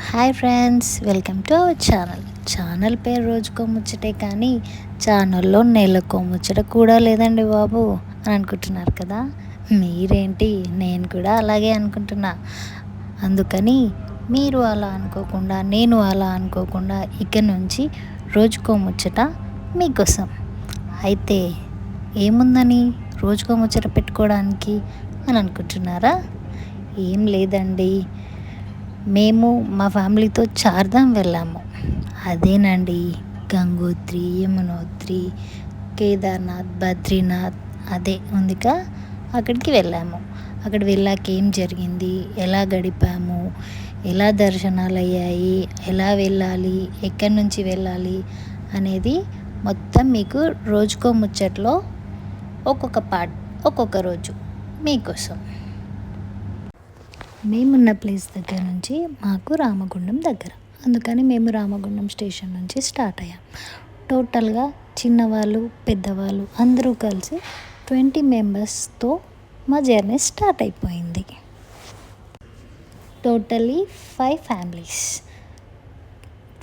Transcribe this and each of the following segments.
Hi friends, welcome to our channel పేరు రోజుకో ముచ్చటే, కానీ ఛానల్లో నెలకో ముచ్చట కూడా లేదండి బాబు అని అనుకుంటున్నారు కదా. మీరేంటి, నేను కూడా అలాగే అనుకుంటున్నా. అందుకని మీరు అలా అనుకోకుండా, నేను అలా అనుకోకుండా ఇక నుంచి రోజుకో ముచ్చట మీకోసం. అయితే ఏముందని రోజుకో ముచ్చట పెట్టుకోవడానికి అని అనుకుంటున్నారా? ఏం లేదండి, మేము మా ఫ్యామిలీతో చార్ధామ్ వెళ్ళాము. అదేనండి, గంగోత్రి, యమునోత్రి, కేదార్నాథ్, బద్రీనాథ్ అదే ఉందిగా, అక్కడికి వెళ్ళాము. అక్కడ వెళ్ళాక ఏం జరిగింది, ఎలా గడిపాము, ఎలా దర్శనాలు అయ్యాయి, ఎలా వెళ్ళాలి, ఎక్కడి నుంచి వెళ్ళాలి అనేది మొత్తం మీకు రోజుకో ముచ్చట్లో ఒక్కొక్క పార్ట్, ఒక్కొక్క రోజు మీకోసం. మేమున్న ప్లేస్ దగ్గర నుంచి మాకు రామగుండం దగ్గర, అందుకని మేము రామగుండం స్టేషన్ నుంచి స్టార్ట్ అయ్యాం. టోటల్గా చిన్నవాళ్ళు పెద్దవాళ్ళు అందరూ కలిసి 20 మెంబర్స్తో మా జర్నీ స్టార్ట్ అయిపోయింది. Totally 5 families,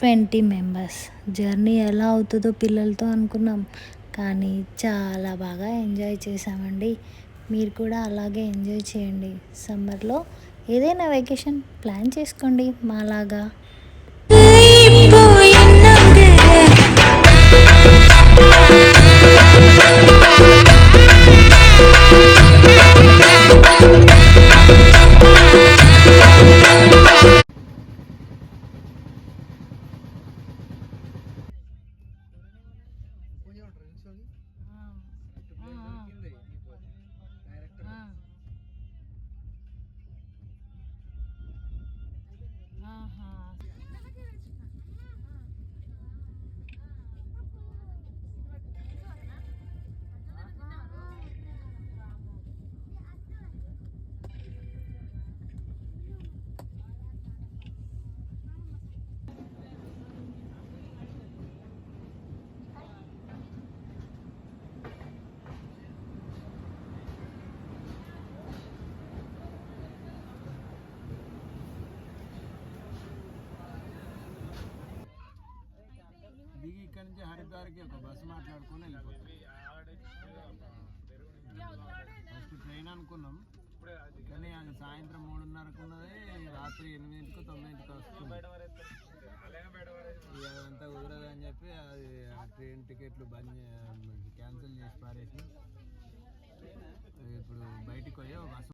20 members. జర్నీ ఎలా అవుతుందో పిల్లలతో అనుకున్నాం, కానీ చాలా బాగా ఎంజాయ్ చేసామండి. మీరు కూడా అలాగే ఎంజాయ్ చేయండి. సమ్మర్లో ఏదైనా వెకేషన్ ప్లాన్ చేసుకోండి మాలాగా. దిగి ఇక్కడి నుంచి హరిద్వార్కి ఒక బస్సు మాట్లాడుకొని వెళ్ళిపోతాం. ఫస్ట్ ట్రైన్ అనుకున్నాం, కానీ అది సాయంత్రం 3:30కు ఉన్నది, రాత్రి 8కు 9కు వస్తుంది. అదంతా కుదరదు అని చెప్పి అది ఆ ట్రైన్ టికెట్లు క్యాన్సిల్ చేసి పారేసి ఇప్పుడు బయటికి పోయి ఒక బస్సు